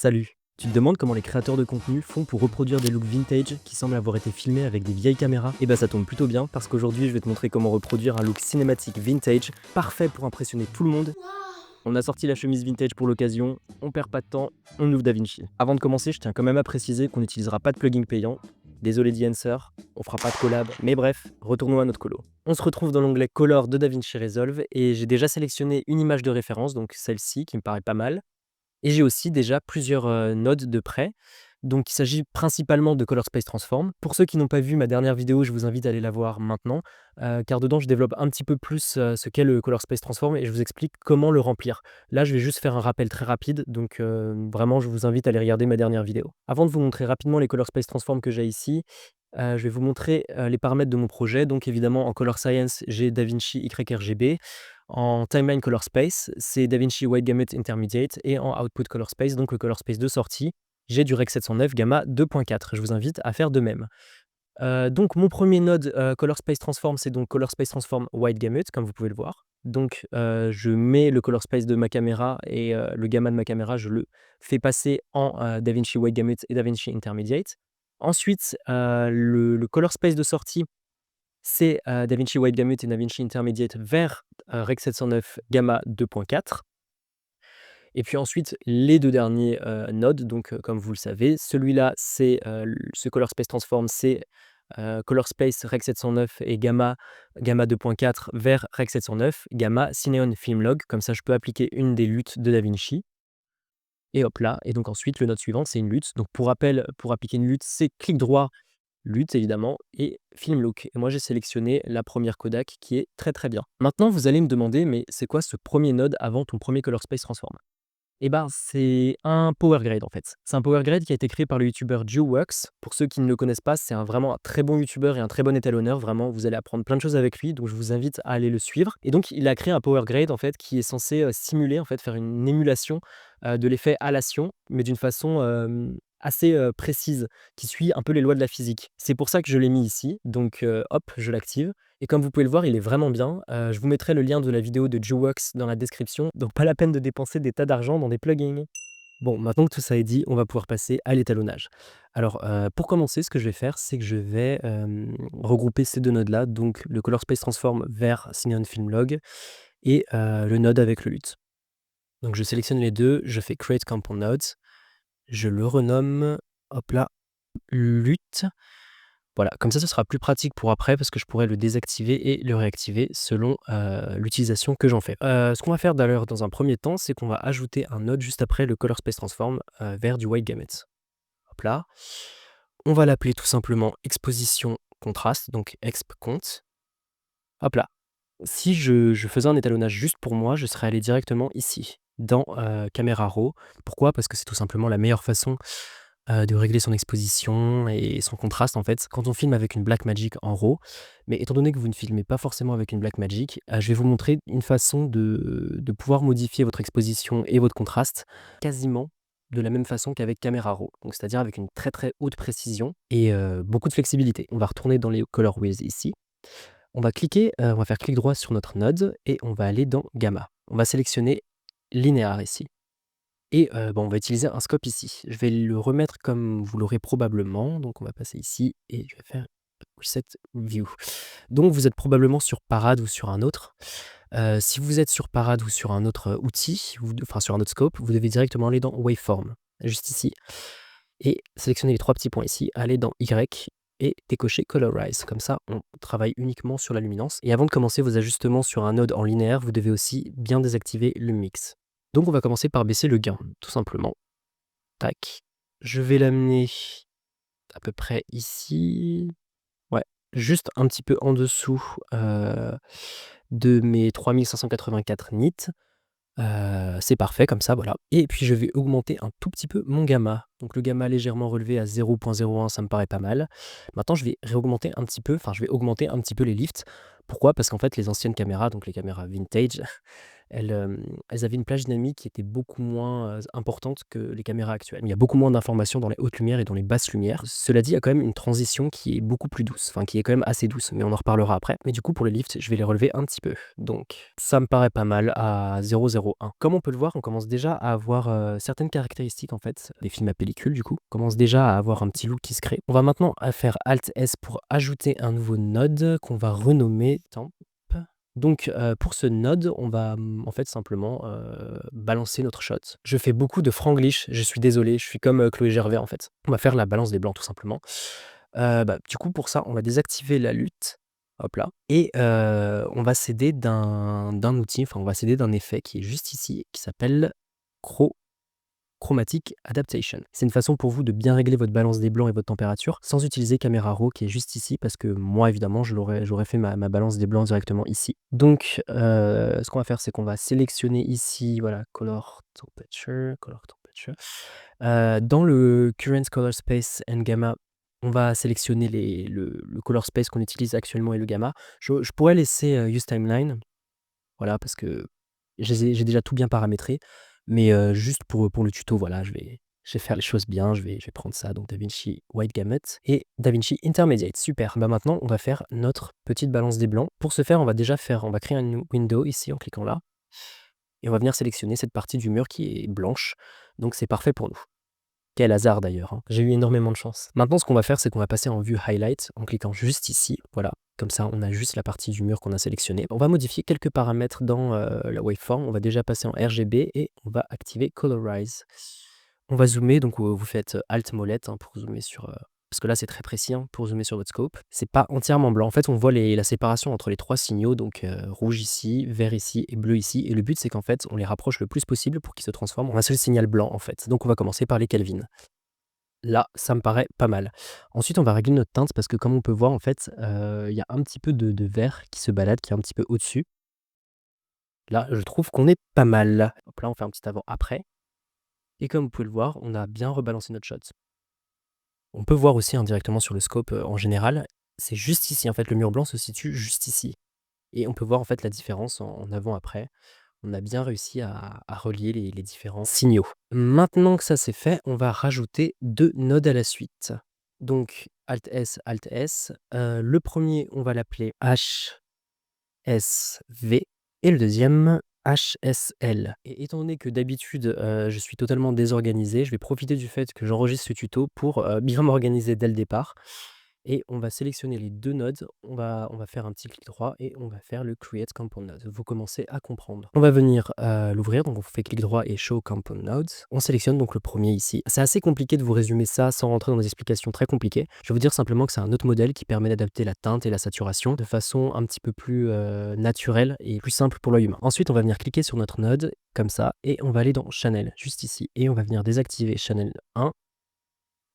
Salut! Tu te demandes comment les créateurs de contenu font pour reproduire des looks vintage qui semblent avoir été filmés avec des vieilles caméras? Et bah ça tombe plutôt bien parce qu'aujourd'hui je vais te montrer comment reproduire un look cinématique vintage, parfait pour impressionner tout le monde. On a sorti la chemise vintage pour l'occasion, on perd pas de temps, on ouvre DaVinci. Avant de commencer, je tiens quand même à préciser qu'on n'utilisera pas de plugin payant. Désolé The on fera pas de collab, mais bref, retournons à notre colo. On se retrouve dans l'onglet Color de DaVinci Resolve et j'ai déjà sélectionné une image de référence, donc celle-ci qui me paraît pas mal. Et j'ai aussi déjà plusieurs, nodes de prêt. Donc il s'agit principalement de Color Space Transform. Pour ceux qui n'ont pas vu ma dernière vidéo, je vous invite à aller la voir maintenant, car dedans je développe un petit peu plus, ce qu'est le Color Space Transform et je vous explique comment le remplir. Là, je vais juste faire un rappel très rapide, donc vraiment je vous invite à aller regarder ma dernière vidéo. Avant de vous montrer rapidement les Color Space Transform que j'ai ici, je vais vous montrer, les paramètres de mon projet. Donc évidemment en Color Science, j'ai DaVinci YRGB. En Timeline Color Space, c'est DaVinci White Gamut Intermediate et en Output Color Space, donc le Color Space de sortie, j'ai du Rec 709 Gamma 2.4. Je vous invite à faire de même. Donc mon premier node, Color Space Transform, c'est donc Color Space Transform White Gamut, comme vous pouvez le voir. Donc je mets le Color Space de ma caméra et le gamma de ma caméra, je le fais passer en, DaVinci White Gamut et DaVinci Intermediate. Ensuite, le Color Space de sortie, c'est, DaVinci White Gamut et DaVinci Intermediate vers, Rec 709 Gamma 2.4 et puis ensuite les 2 derniers, nodes donc, comme vous le savez, celui-là c'est, ce Color Space Transform, c'est, Color Space Rec 709 et Gamma 2.4 vers Rec 709 Gamma Cineon Film Log. Comme ça je peux appliquer une des luttes de DaVinci et hop là et donc ensuite le node suivant c'est une lutte. Donc pour rappel, pour appliquer une lutte, c'est clic droit, lutte évidemment et film look et moi j'ai sélectionné la première Kodak qui est très, très bien. Maintenant vous allez me demander: «Mais c'est quoi ce premier node avant ton premier Color Space Transform?» Et ben, c'est un power grade en fait. C'est un power grade qui a été créé par le youtubeur JewWorks. Pour ceux qui ne le connaissent pas, c'est vraiment un très bon youtubeur et un très bon étalonneur. Vraiment, vous allez apprendre plein de choses avec lui, donc je vous invite à aller le suivre. Et donc, il a créé un power grade en fait qui est censé simuler, en fait, faire une émulation de l'effet halation, mais d'une façon assez précise, qui suit un peu les lois de la physique. C'est pour ça que je l'ai mis ici. Donc, hop, je l'active. Et comme vous pouvez le voir, il est vraiment bien. Je vous mettrai le lien de la vidéo de JewWorks dans la description, donc pas la peine de dépenser des tas d'argent dans des plugins. Bon, maintenant que tout ça est dit, on va pouvoir passer à l'étalonnage. Alors, pour commencer, ce que je vais faire, c'est que je vais, regrouper ces 2 nodes-là, donc le Color Space Transform vers Cineon Film Log et le node avec le LUT. Donc je sélectionne les 2, je fais Create Compound Nodes, je le renomme, hop là, LUT. Voilà, comme ça, ce sera plus pratique pour après parce que je pourrais le désactiver et le réactiver selon, l'utilisation que j'en fais. Ce qu'on va faire d'ailleurs dans un premier temps, c'est qu'on va ajouter un node juste après le Color Space Transform, vers du White Gamut. Hop là. On va l'appeler tout simplement exposition contraste, donc exp cont. Hop là. Si je faisais un étalonnage juste pour moi, je serais allé directement ici, dans, Camera Raw. Pourquoi? Parce que c'est tout simplement la meilleure façon de régler son exposition et son contraste en fait, quand on filme avec une Blackmagic en RAW. Mais étant donné que vous ne filmez pas forcément avec une Blackmagic, je vais vous montrer une façon de pouvoir modifier votre exposition et votre contraste quasiment de la même façon qu'avec Camera Raw. Donc c'est-à-dire avec une très, très haute précision et beaucoup de flexibilité. On va retourner dans les Color Wheels ici. On va cliquer, on va faire clic droit sur notre node et on va aller dans Gamma. On va sélectionner Linéaire ici. Et on va utiliser un scope ici. Je vais le remettre comme vous l'aurez probablement, donc on va passer ici et je vais faire Reset View. Donc vous êtes probablement sur Parade ou sur un autre. Si vous êtes sur Parade ou sur un autre outil, enfin sur un autre scope, vous devez directement aller dans Waveform, juste ici et sélectionner les 3 petits points ici, aller dans Y et décocher Colorize. Comme ça, on travaille uniquement sur la luminance et avant de commencer vos ajustements sur un node en linéaire, vous devez aussi bien désactiver le mix. Donc on va commencer par baisser le gain, tout simplement. Tac. Je vais l'amener à peu près ici. Ouais, juste un petit peu en dessous de mes 3584 nits. C'est parfait comme ça, voilà. Et puis je vais augmenter un tout petit peu mon gamma. Donc le gamma légèrement relevé à 0.01, ça me paraît pas mal. Maintenant je vais réaugmenter un petit peu, enfin je vais augmenter un petit peu les lifts. Pourquoi? Parce qu'en fait les anciennes caméras, donc les caméras vintage, elles avaient une plage dynamique qui était beaucoup moins importante que les caméras actuelles. Il y a beaucoup moins d'informations dans les hautes lumières et dans les basses lumières. Cela dit, il y a quand même une transition qui est beaucoup plus douce, enfin qui est quand même assez douce, mais on en reparlera après. Mais du coup, pour les lifts, je vais les relever un petit peu. Donc, ça me paraît pas mal à 0,01. Comme on peut le voir, on commence déjà à avoir certaines caractéristiques en fait, des films à pellicule du coup. On commence déjà à avoir un petit look qui se crée. On va maintenant faire Alt S pour ajouter un nouveau node qu'on va renommer Temp. Donc pour ce node, on va en fait simplement balancer notre shot. Je fais beaucoup de franglish, je suis désolé, je suis comme Chloé Gervais en fait. On va faire la balance des blancs tout simplement. Du coup pour ça, on va désactiver la lutte, hop là, et on va s'aider d'un outil, enfin on va s'aider d'un effet qui est juste ici, qui s'appelle Chromatic Adaptation. C'est une façon pour vous de bien régler votre balance des blancs et votre température sans utiliser Camera Raw qui est juste ici parce que moi évidemment j'aurais fait ma balance des blancs directement ici. Donc ce qu'on va faire c'est qu'on va sélectionner ici voilà color temperature. Dans le current color space and gamma on va sélectionner le color space qu'on utilise actuellement et le gamma. Je pourrais laisser use timeline voilà parce que j'ai déjà tout bien paramétré. Mais juste pour le tuto, voilà, je vais faire les choses bien, je vais prendre ça, donc DaVinci White Gamut et DaVinci Intermediate. Super. Maintenant, on va faire notre petite balance des blancs. Pour ce faire, on va créer une window ici en cliquant là. Et on va venir sélectionner cette partie du mur qui est blanche. Donc c'est parfait pour nous. Quel hasard d'ailleurs, hein. J'ai eu énormément de chance. Maintenant, ce qu'on va faire, c'est qu'on va passer en vue highlight en cliquant juste ici. Voilà. Comme ça, on a juste la partie du mur qu'on a sélectionnée. On va modifier quelques paramètres dans la waveform. On va déjà passer en RGB et on va activer Colorize. On va zoomer, donc vous faites Alt molette hein, pour zoomer sur... parce que là, c'est très précis hein, pour zoomer sur votre scope. C'est pas entièrement blanc. En fait, on voit la séparation entre les trois signaux, donc rouge ici, vert ici et bleu ici. Et le but, c'est qu'en fait, on les rapproche le plus possible pour qu'ils se transforment en un seul signal blanc, en fait. Donc, on va commencer par les Kelvin. Là, ça me paraît pas mal. Ensuite, on va régler notre teinte parce que comme on peut voir, en fait, il y a un petit peu de vert qui se balade, qui est un petit peu au-dessus. Là, je trouve qu'on est pas mal. Hop là, on fait un petit avant-après. Et comme vous pouvez le voir, on a bien rebalancé notre shot. On peut voir aussi indirectement sur le scope en général, c'est juste ici. En fait, le mur blanc se situe juste ici. Et on peut voir en fait la différence en avant-après. On a bien réussi à relier les différents signaux. Maintenant que ça c'est fait, on va rajouter 2 nodes à la suite. Donc Alt S, Alt S. Le premier, on va l'appeler HSV et le deuxième HSL. Et étant donné que d'habitude, je suis totalement désorganisé, je vais profiter du fait que j'enregistre ce tuto pour bien m'organiser dès le départ. Et on va sélectionner les 2 nodes, on va faire un petit clic droit et on va faire le Create Compound Node. Vous commencez à comprendre. On va venir l'ouvrir, donc on fait clic droit et Show Compound Nodes. On sélectionne donc le premier ici. C'est assez compliqué de vous résumer ça sans rentrer dans des explications très compliquées. Je vais vous dire simplement que c'est un autre modèle qui permet d'adapter la teinte et la saturation de façon un petit peu plus naturelle et plus simple pour l'œil humain. Ensuite, on va venir cliquer sur notre node comme ça et on va aller dans Channel juste ici et on va venir désactiver Channel 1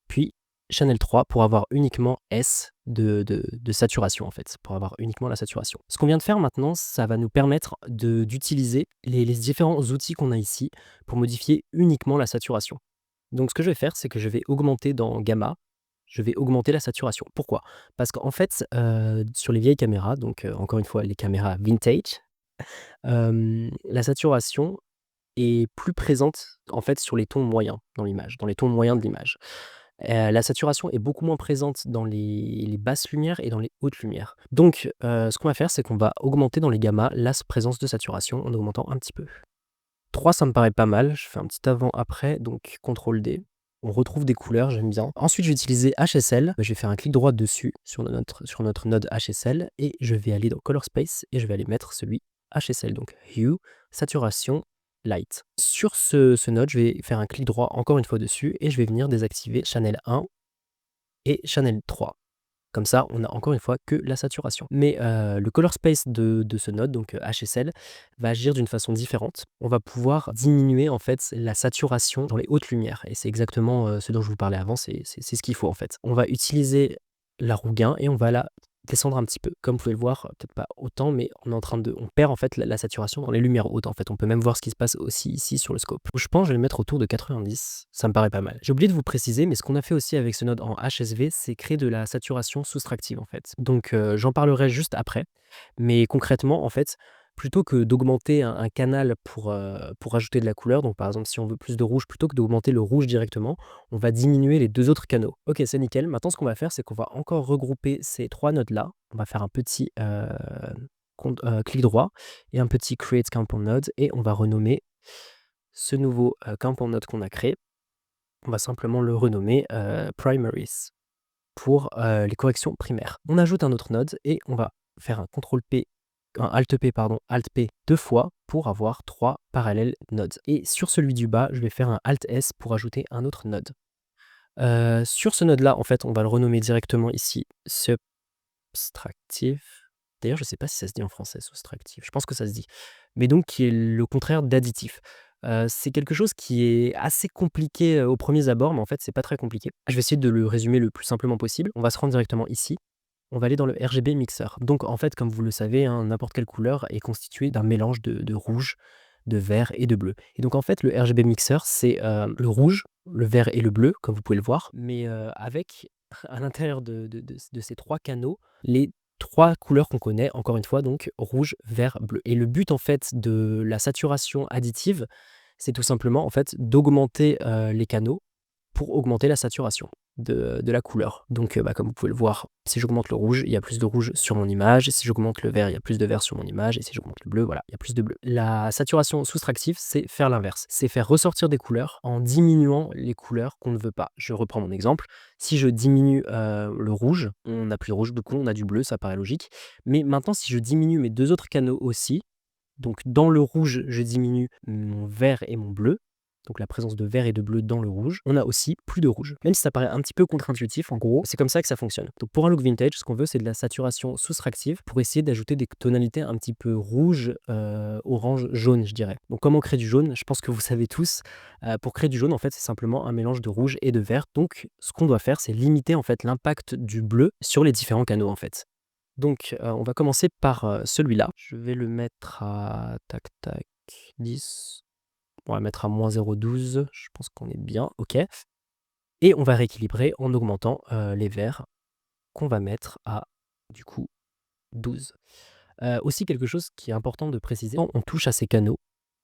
puis Channel 3 pour avoir uniquement S de saturation en fait, pour avoir uniquement la saturation. Ce qu'on vient de faire maintenant, ça va nous permettre d'utiliser les différents outils qu'on a ici pour modifier uniquement la saturation. Donc ce que je vais faire, c'est que je vais augmenter dans Gamma, je vais augmenter la saturation. Pourquoi? Parce qu'en fait, sur les vieilles caméras, donc encore une fois les caméras vintage, la saturation est plus présente en fait sur les tons moyens dans l'image, dans les tons moyens de l'image. La saturation est beaucoup moins présente dans les basses lumières et dans les hautes lumières. Donc, ce qu'on va faire, c'est qu'on va augmenter dans les gammas la présence de saturation en augmentant un petit peu. 3, ça me paraît pas mal. Je fais un petit avant-après, donc CTRL D. On retrouve des couleurs, j'aime bien. Ensuite, je vais utiliser HSL. Je vais faire un clic droit dessus sur notre node HSL et je vais aller dans Color Space et je vais aller mettre celui HSL, donc Hue, Saturation, Light. Sur ce node, je vais faire un clic droit encore une fois dessus et je vais venir désactiver Channel 1 et Channel 3. Comme ça, on a encore une fois que la saturation. Mais le color space de ce node, donc HSL, va agir d'une façon différente. On va pouvoir diminuer en fait la saturation dans les hautes lumières. Et c'est exactement ce dont je vous parlais avant, c'est ce qu'il faut en fait. On va utiliser la roue gain et on va la descendre un petit peu. Comme vous pouvez le voir, peut-être pas autant, mais on perd en fait la saturation dans les lumières hautes en fait. On peut même voir ce qui se passe aussi ici sur le scope. Je pense que je vais le mettre autour de 90, ça me paraît pas mal. J'ai oublié de vous préciser, mais ce qu'on a fait aussi avec ce node en HSV, c'est créer de la saturation soustractive en fait. Donc j'en parlerai juste après, mais concrètement en fait, plutôt que d'augmenter un canal pour rajouter de la couleur, donc par exemple si on veut plus de rouge, plutôt que d'augmenter le rouge directement, on va diminuer les 2 autres canaux. OK, c'est nickel. Maintenant ce qu'on va faire, c'est qu'on va encore regrouper ces 3 nodes-là. On va faire un petit, clic droit et un petit create compound node et on va renommer ce nouveau, compound node qu'on a créé. On va simplement le renommer, primaries pour, les corrections primaires. On ajoute un autre node et on va faire un contrôle P un alt P pardon, alt P 2 fois pour avoir 3 parallèles nodes et sur celui du bas, je vais faire un alt S pour ajouter un autre node. Sur ce node-là, en fait, on va le renommer directement ici subtractive. D'ailleurs, je ne sais pas si ça se dit en français, soustractif. Je pense que ça se dit. Mais donc qui est le contraire d'additif. C'est quelque chose qui est assez compliqué, aux premiers abords, mais en fait, c'est pas très compliqué. Je vais essayer de le résumer le plus simplement possible. On va se rendre directement ici. On va aller dans le RGB mixer. Donc en fait, comme vous le savez, hein, n'importe quelle couleur est constituée d'un mélange de rouge, de vert et de bleu. Et donc en fait, le RGB mixer, c'est, le rouge, le vert et le bleu, comme vous pouvez le voir, mais, avec à l'intérieur de ces 3 canaux, les 3 couleurs qu'on connaît, encore une fois donc rouge, vert, bleu. Et le but en fait de la saturation additive, c'est tout simplement en fait d'augmenter, les canaux pour augmenter la saturation de la couleur. Donc, comme vous pouvez le voir, si j'augmente le rouge, il y a plus de rouge sur mon image. Si j'augmente le vert, il y a plus de vert sur mon image. Et si j'augmente le bleu, voilà, il y a plus de bleu. La saturation soustractive, c'est faire l'inverse. C'est faire ressortir des couleurs en diminuant les couleurs qu'on ne veut pas. Je reprends mon exemple. Si je diminue le rouge, on n'a plus de rouge, du coup on a du bleu, ça paraît logique. Mais maintenant, si je diminue mes 2 autres canaux aussi, donc dans le rouge, je diminue mon vert et mon bleu, donc la présence de vert et de bleu dans le rouge, on a aussi plus de rouge. Même si ça paraît un petit peu contre-intuitif, en gros, c'est comme ça que ça fonctionne. Donc pour un look vintage, ce qu'on veut, c'est de la saturation soustractive pour essayer d'ajouter des tonalités un petit peu rouge, orange, jaune, je dirais. Donc comment créer du jaune? Je pense que vous savez tous. Pour créer du jaune, en fait, c'est simplement un mélange de rouge et de vert. Donc ce qu'on doit faire, c'est limiter en fait l'impact du bleu sur les différents canaux, en fait. Donc, on va commencer par, celui-là. Je vais le mettre à tac tac 10. On va le mettre à -0,12. Je pense qu'on est bien, OK. Et on va rééquilibrer en augmentant, les verts qu'on va mettre à, du coup, 12. Aussi quelque chose qui est important de préciser, quand on touche à ces canaux,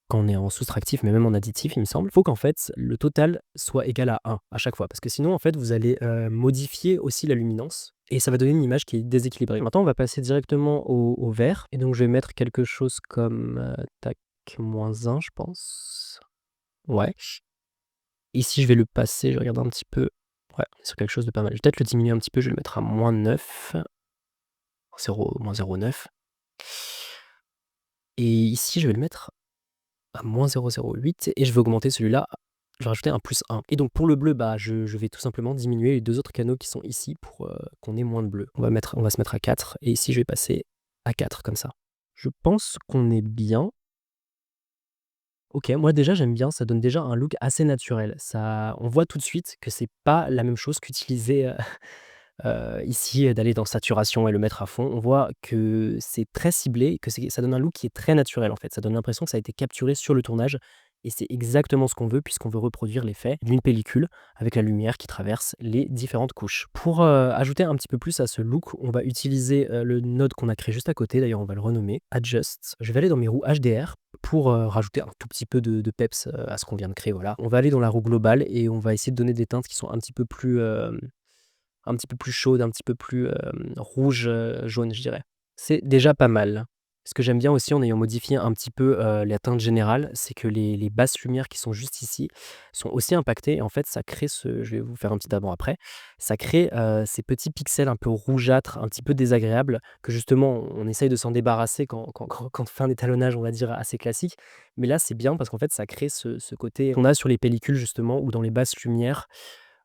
quand on est en soustractif, mais même en additif, il me semble, il faut qu'en fait, le total soit égal à 1 à chaque fois. Parce que sinon, en fait, vous allez, modifier aussi la luminance et ça va donner une image qui est déséquilibrée. Maintenant, on va passer directement au vert et donc je vais mettre quelque chose comme, tac, -1, je pense. Ouais. Ici, je vais le passer, je regarde un petit peu. Ouais, on est sur quelque chose de pas mal. Je vais peut-être le diminuer un petit peu, je vais le mettre à -9, -0,9 et ici, je vais le mettre à -0,08 et je vais augmenter celui-là, je vais rajouter un +1 et donc pour le bleu, bah, je vais tout simplement diminuer les 2 autres canaux qui sont ici pour, qu'on ait moins de bleu. On va se mettre à 4 et ici, je vais passer à 4 comme ça. Je pense qu'on est bien. OK, moi déjà j'aime bien, ça donne déjà un look assez naturel. Ça on voit tout de suite que c'est pas la même chose qu'utiliser, ici, d'aller dans saturation et le mettre à fond. On voit que c'est très ciblé, que ça donne un look qui est très naturel, en fait. Ça donne l'impression que ça a été capturé sur le tournage et c'est exactement ce qu'on veut puisqu'on veut reproduire l'effet d'une pellicule avec la lumière qui traverse les différentes couches. Pour, ajouter un petit peu plus à ce look, on va utiliser, le node qu'on a créé juste à côté, d'ailleurs on va le renommer Adjust. Je vais aller dans mes roues HDR pour, rajouter un tout petit peu de peps, à ce qu'on vient de créer, voilà. On va aller dans la roue globale et on va essayer de donner des teintes qui sont un petit peu plus chaude, un petit peu plus, rouge, jaune, je dirais. C'est déjà pas mal. Ce que j'aime bien aussi en ayant modifié un petit peu, la teinte générale, c'est que les basses lumières qui sont juste ici sont aussi impactées et en fait ça crée je vais vous faire un petit avant après, ça crée, ces petits pixels un peu rougeâtres, un petit peu désagréables que justement on essaye de s'en débarrasser quand on fait un étalonnage, on va dire, assez classique. Mais là, c'est bien parce qu'en fait ça crée ce côté qu'on a sur les pellicules justement ou dans les basses lumières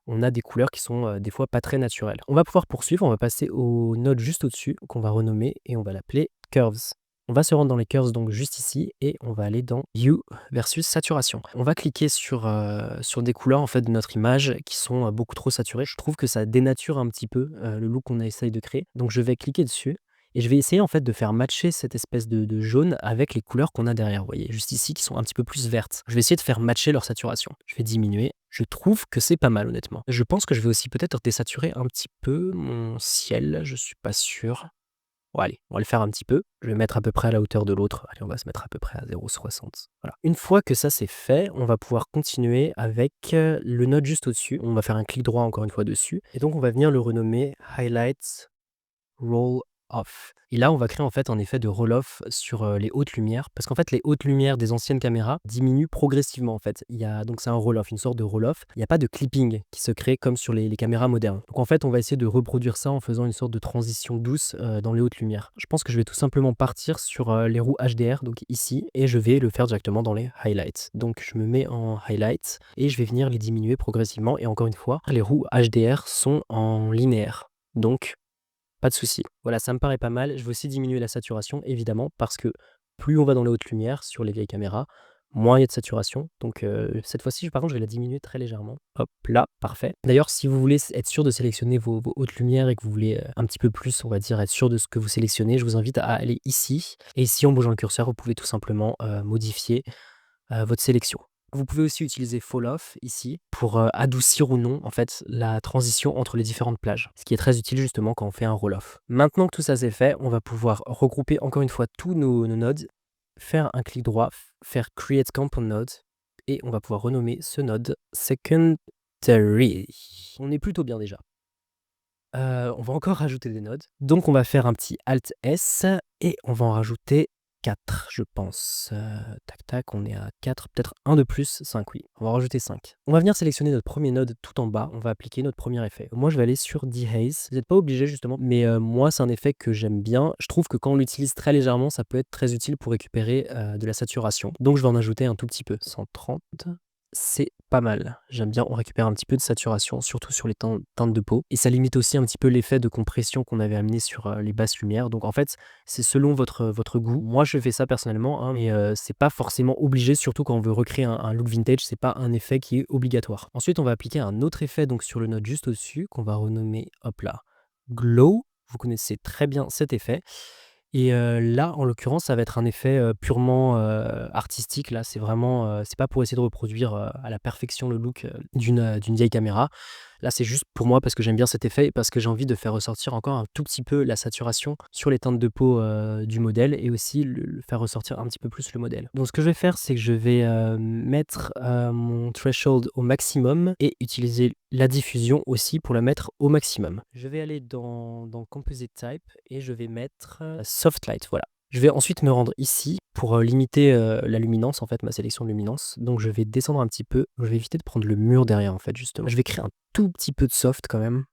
on a des couleurs qui sont, des fois pas très naturelles. On va pouvoir poursuivre, on va passer au node juste au-dessus qu'on va renommer et on va l'appeler Curves. On va se rendre dans les curves donc juste ici et on va aller dans Hue versus saturation. On va cliquer sur des couleurs en fait de notre image qui sont, beaucoup trop saturées. Je trouve que ça dénature un petit peu, le look qu'on essaye de créer. Donc je vais cliquer dessus et je vais essayer en fait de faire matcher cette espèce de jaune avec les couleurs qu'on a derrière, vous voyez? Juste ici qui sont un petit peu plus vertes. Je vais essayer de faire matcher leur saturation. Je vais diminuer. Je trouve que c'est pas mal honnêtement. Je pense que je vais aussi peut-être désaturer un petit peu mon ciel, je suis pas sûr. Bon allez, on va le faire un petit peu. Je vais mettre à peu près à la hauteur de l'autre. Allez, on va se mettre à peu près à 0,60. Voilà. Une fois que ça c'est fait, on va pouvoir continuer avec le node juste au-dessus. On va faire un clic droit encore une fois dessus. Et donc on va venir le renommer Highlights Roll Off. Et là, on va créer en fait un effet de roll-off sur les hautes lumières, parce qu'en fait, les hautes lumières des anciennes caméras diminuent progressivement en fait. Donc c'est un roll-off, une sorte de roll-off. Il n'y a pas de clipping qui se crée comme sur les caméras modernes. Donc en fait, on va essayer de reproduire ça en faisant une sorte de transition douce dans les hautes lumières. Je pense que je vais tout simplement partir sur les roues HDR, donc ici, et je vais le faire directement dans les highlights. Donc je me mets en highlights et je vais venir les diminuer progressivement. Et encore une fois, les roues HDR sont en linéaire. Donc pas de souci. Voilà, ça me paraît pas mal. Je vais aussi diminuer la saturation, évidemment, parce que plus on va dans les hautes lumières sur les vieilles caméras, moins il y a de saturation. Donc cette fois-ci, par contre, je vais la diminuer très légèrement. Hop là, parfait. D'ailleurs, si vous voulez être sûr de sélectionner vos hautes lumières et que vous voulez un petit peu plus, on va dire, être sûr de ce que vous sélectionnez, je vous invite à aller ici. Et ici, en bougeant le curseur, vous pouvez tout simplement modifier votre sélection. Vous pouvez aussi utiliser Fall Off ici pour adoucir ou non en fait la transition entre les différentes plages, ce qui est très utile justement quand on fait un roll-off. Maintenant que tout ça c'est fait, on va pouvoir regrouper encore une fois tous nos nodes, faire un clic droit, faire Create Compound Node et on va pouvoir renommer ce node Secondary. On est plutôt bien déjà. On va encore rajouter des nodes. Donc on va faire un petit Alt S et on va en rajouter 4, je pense. Tac tac, on est à 4, peut-être un de plus, 5, oui. On va rajouter 5. On va venir sélectionner notre premier node tout en bas. On va appliquer notre premier effet. Moi, je vais aller sur Dehaze. Vous n'êtes pas obligé justement, mais moi, c'est un effet que j'aime bien. Je trouve que quand on l'utilise très légèrement, ça peut être très utile pour récupérer de la saturation. Donc je vais en ajouter un tout petit peu. 130. C'est pas mal. J'aime bien, on récupère un petit peu de saturation, surtout sur les teintes de peau. Et ça limite aussi un petit peu l'effet de compression qu'on avait amené sur les basses lumières. Donc en fait, c'est selon votre goût. Moi, je fais ça personnellement, hein, mais c'est pas forcément obligé, surtout quand on veut recréer un look vintage, c'est pas un effet qui est obligatoire. Ensuite, on va appliquer un autre effet donc sur le node juste au-dessus, qu'on va renommer, hop là, Glow. Vous connaissez très bien cet effet. Et là, en l'occurrence, ça va être un effet purement artistique. Là, c'est vraiment, c'est pas pour essayer de reproduire à la perfection le look d'une vieille caméra. Là, c'est juste pour moi parce que j'aime bien cet effet et parce que j'ai envie de faire ressortir encore un tout petit peu la saturation sur les teintes de peau du modèle et aussi le faire ressortir un petit peu plus le modèle. Donc, ce que je vais faire, c'est que je vais mettre mon threshold au maximum et utiliser la diffusion aussi pour la mettre au maximum. Je vais aller dans Composite Type et je vais mettre Soft Light, voilà. Je vais ensuite me rendre ici pour limiter la luminance, en fait, ma sélection de luminance. Donc je vais descendre un petit peu. Je vais éviter de prendre le mur derrière, en fait, justement. Je vais créer un tout petit peu de soft quand même,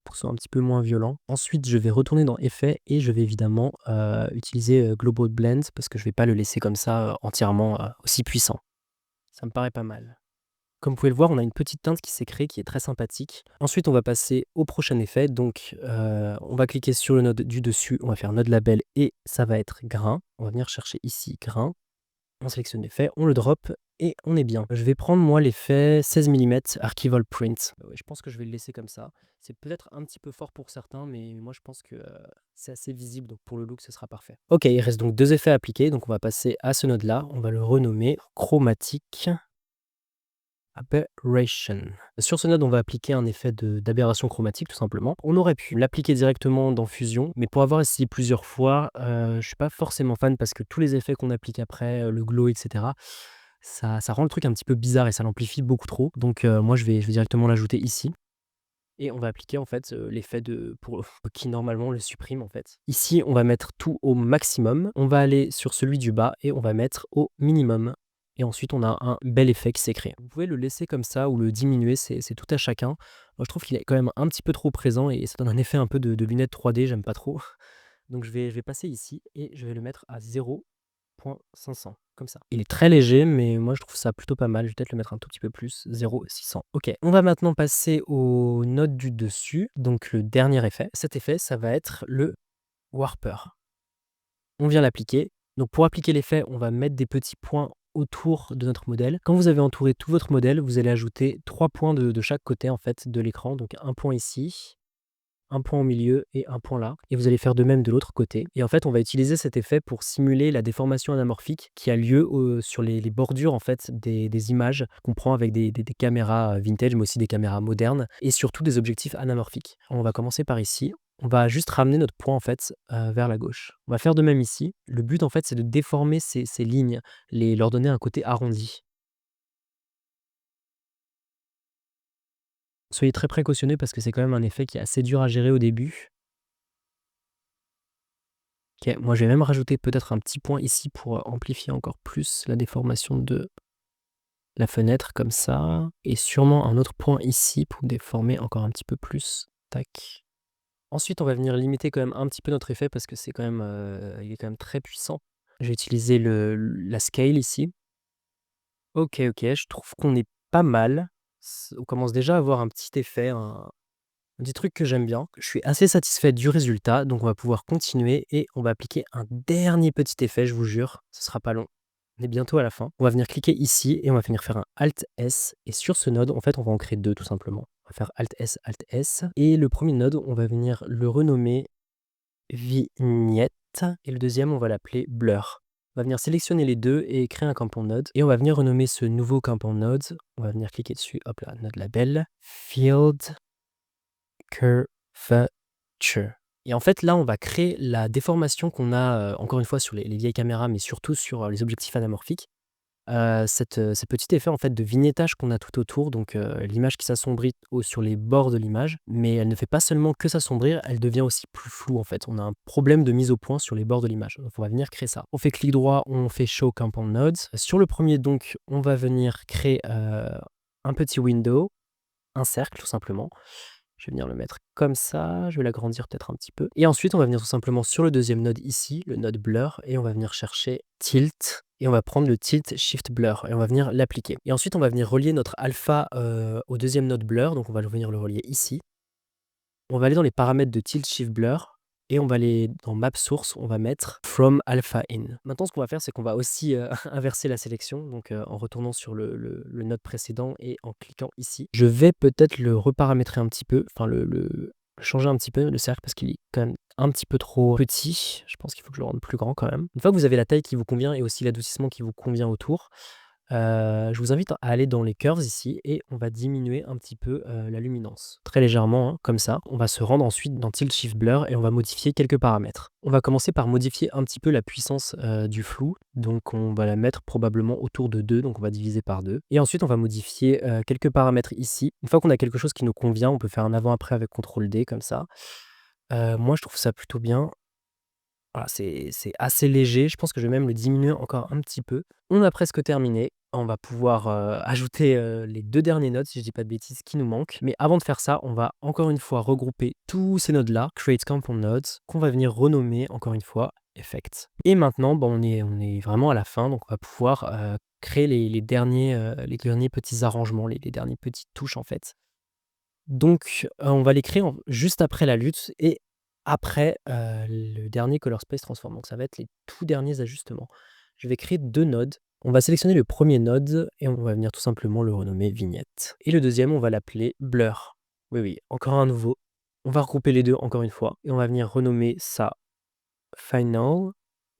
pour que ce soit un petit peu moins violent. Ensuite, je vais retourner dans Effets et je vais évidemment utiliser Global Blend parce que je ne vais pas le laisser comme ça entièrement aussi puissant. Ça me paraît pas mal. Comme vous pouvez le voir, on a une petite teinte qui s'est créée qui est très sympathique. Ensuite, on va passer au prochain effet. Donc, on va cliquer sur le node du dessus. On va faire node label et ça va être grain. On va venir chercher ici grain. On sélectionne l'effet, on le drop et on est bien. Je vais prendre moi l'effet 16 mm Archival Print. Ouais, je pense que je vais le laisser comme ça. C'est peut-être un petit peu fort pour certains, mais moi je pense que c'est assez visible. Donc pour le look, ce sera parfait. Ok, il reste donc 2 effets à appliquer. Donc on va passer à ce node-là. On va le renommer Chromatic Aberration. Sur ce node, on va appliquer un effet d'aberration chromatique tout simplement. On aurait pu l'appliquer directement dans Fusion, mais pour avoir essayé plusieurs fois, je suis pas forcément fan parce que tous les effets qu'on applique après, le glow, etc., ça rend le truc un petit peu bizarre et ça l'amplifie beaucoup trop. Donc moi, je vais directement l'ajouter ici. Et on va appliquer en fait l'effet qui normalement le supprime en fait. Ici, on va mettre tout au maximum. On va aller sur celui du bas et on va mettre au minimum. Et ensuite, on a un bel effet qui s'est créé. Vous pouvez le laisser comme ça ou le diminuer, c'est tout à chacun. Moi, je trouve qu'il est quand même un petit peu trop présent et ça donne un effet un peu de lunettes 3D, j'aime pas trop. Donc je vais passer ici et je vais le mettre à 0.500, comme ça. Il est très léger, mais moi je trouve ça plutôt pas mal. Je vais peut-être le mettre un tout petit peu plus, 0.600. Ok, on va maintenant passer au node du dessus, donc le dernier effet. Cet effet, ça va être le Warper. On vient l'appliquer. Donc pour appliquer l'effet, on va mettre des petits points autour de notre modèle. Quand vous avez entouré tout votre modèle, vous allez ajouter 3 points de chaque côté en fait de l'écran. Donc un point ici, un point au milieu et un point là. Et vous allez faire de même de l'autre côté. Et en fait, on va utiliser cet effet pour simuler la déformation anamorphique qui a lieu sur les bordures en fait des images qu'on prend avec des caméras vintage, mais aussi des caméras modernes et surtout des objectifs anamorphiques. On va commencer par ici. on va juste ramener notre point en fait, vers la gauche. On va faire de même ici. Le but en fait, c'est de déformer ces lignes, leur donner un côté arrondi. Soyez très précautionneux parce que c'est quand même un effet qui est assez dur à gérer au début. OK, moi je vais même rajouter peut-être un petit point ici pour, amplifier encore plus la déformation de la fenêtre comme ça et sûrement un autre point ici pour déformer encore un petit peu plus. Tac. Ensuite, on va venir limiter quand même un petit peu notre effet parce que c'est quand même, il est quand même très puissant. J'ai utilisé la scale ici. OK, OK, je trouve qu'on est pas mal. On commence déjà à avoir un petit effet, un petit truc que j'aime bien. Je suis assez satisfait du résultat, donc on va pouvoir continuer et on va appliquer un dernier petit effet, je vous jure, ce sera pas long. On est bientôt à la fin. On va venir cliquer ici et on va venir faire un Alt S et sur ce node, en fait, on va en créer 2 tout simplement. On va faire Alt S et le premier node, on va venir le renommer Vignette et le deuxième, on va l'appeler Blur. On va venir sélectionner les 2 et créer un compound node et on va venir renommer ce nouveau compound node. On va venir cliquer dessus, hop là, node label, Field Curvature. Et en fait, là, on va créer la déformation qu'on a, encore une fois sur les vieilles caméras, mais surtout sur, les objectifs anamorphiques. Ce petit effet, en fait, de vignettage qu'on a tout autour, donc l'image qui s'assombrit sur les bords de l'image, mais elle ne fait pas seulement que s'assombrir, elle devient aussi plus floue, en fait. On a un problème de mise au point sur les bords de l'image. Donc on va venir créer ça. On fait clic droit, on fait Show Compound Nodes. Sur le premier, donc, on va venir créer, un petit window, un cercle, tout simplement. Je vais venir le mettre comme ça, je vais l'agrandir peut-être un petit peu. Et ensuite, on va venir tout simplement sur le deuxième node ici, le node Blur, et on va venir chercher Tilt, et on va prendre le Tilt Shift Blur, et on va venir l'appliquer. Et ensuite, on va venir relier notre alpha au deuxième node Blur, donc on va venir le relier ici. On va aller dans les paramètres de Tilt Shift Blur, et on va aller dans Map Source, on va mettre From Alpha In. Maintenant, ce qu'on va faire, c'est qu'on va aussi inverser la sélection, donc en retournant sur le node précédent et en cliquant ici. Je vais peut-être le reparamétrer un petit peu, enfin le changer un petit peu le cercle parce qu'il est quand même un petit peu trop petit. Je pense qu'il faut que je le rende plus grand quand même. Une fois que vous avez la taille qui vous convient et aussi l'adoucissement qui vous convient autour, je vous invite à aller dans les curves ici et on va diminuer un petit peu, la luminance. Très légèrement, hein, comme ça. On va se rendre ensuite dans Tilt Shift Blur et on va modifier quelques paramètres. On va commencer par modifier un petit peu la puissance, du flou. Donc on va la mettre probablement autour de 2, donc on va diviser par 2. Et ensuite on va modifier, quelques paramètres ici. Une fois qu'on a quelque chose qui nous convient, on peut faire un avant-après avec CTRL D comme ça. Moi je trouve ça plutôt bien. Voilà, c'est assez léger. Je pense que je vais même le diminuer encore un petit peu. On a presque terminé. On va pouvoir, ajouter, les 2 derniers nodes, si je dis pas de bêtises, qui nous manquent. Mais avant de faire ça, on va encore une fois regrouper tous ces nodes-là, Create Compound Nodes, qu'on va venir renommer encore une fois Effect. Et maintenant, bah, on est vraiment à la fin, donc on va pouvoir, créer les derniers petits arrangements, les dernières petites touches en fait. Donc, on va les créer juste après la lutte et après, le dernier Color Space Transform. Donc ça va être les tout derniers ajustements. Je vais créer 2 nodes. On va sélectionner le premier node et on va venir tout simplement le renommer Vignette. Et le deuxième, on va l'appeler Blur. Oui, oui, encore un nouveau. On va regrouper les 2 encore une fois et on va venir renommer ça Final.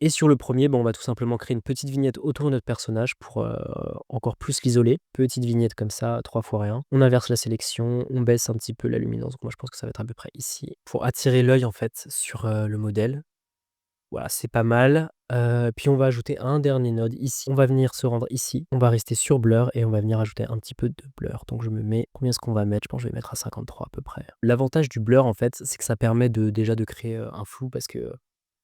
Et sur le premier, on va tout simplement créer une petite vignette autour de notre personnage pour encore plus l'isoler. Petite vignette comme ça, 3 fois rien. On inverse la sélection, on baisse un petit peu la luminance. Donc moi je pense que ça va être à peu près ici. Pour attirer l'œil en fait sur le modèle. Voilà, c'est pas mal. Puis on va ajouter un dernier node ici. On va venir se rendre ici. On va rester sur Blur et on va venir ajouter un petit peu de Blur. Donc je me mets, combien est-ce qu'on va mettre? Je pense que je vais mettre à 53 à peu près. L'avantage du Blur en fait, c'est que ça permet déjà de créer un flou parce que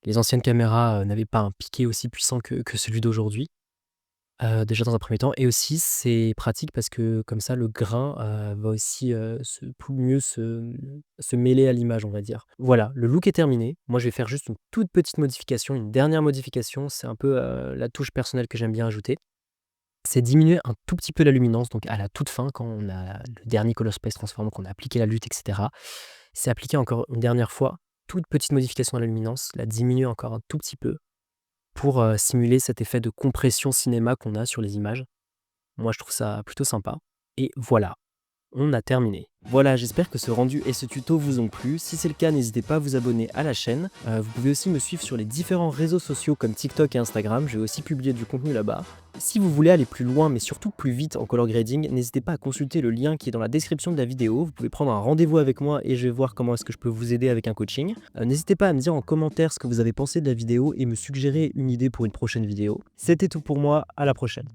les anciennes caméras, n'avaient pas un piqué aussi puissant que celui d'aujourd'hui, déjà dans un premier temps et aussi c'est pratique parce que comme ça le grain, va aussi, mieux se mêler à l'image, on va dire. Voilà, le look est terminé. Moi, je vais faire juste une toute petite modification, une dernière modification, c'est un peu, la touche personnelle que j'aime bien ajouter. C'est diminuer un tout petit peu la luminance, donc à la toute fin quand on a le dernier Color Space Transform, qu'on a appliqué la lutte et cetera. C'est appliquer encore une dernière fois, toute petite modification à la luminance, la diminuer encore un tout petit peu pour, simuler cet effet de compression cinéma qu'on a sur les images. Moi, je trouve ça plutôt sympa et voilà, on a terminé. Voilà, j'espère que ce rendu et ce tuto vous ont plu. Si c'est le cas, n'hésitez pas à vous abonner à la chaîne. Vous pouvez aussi me suivre sur les différents réseaux sociaux comme TikTok et Instagram, je vais aussi publier du contenu là-bas. Si vous voulez aller plus loin, mais surtout plus vite en color grading, n'hésitez pas à consulter le lien qui est dans la description de la vidéo. Vous pouvez prendre un rendez-vous avec moi et je vais voir comment est-ce que je peux vous aider avec un coaching. N'hésitez pas à me dire en commentaire ce que vous avez pensé de la vidéo et me suggérer une idée pour une prochaine vidéo. C'était tout pour moi, à la prochaine.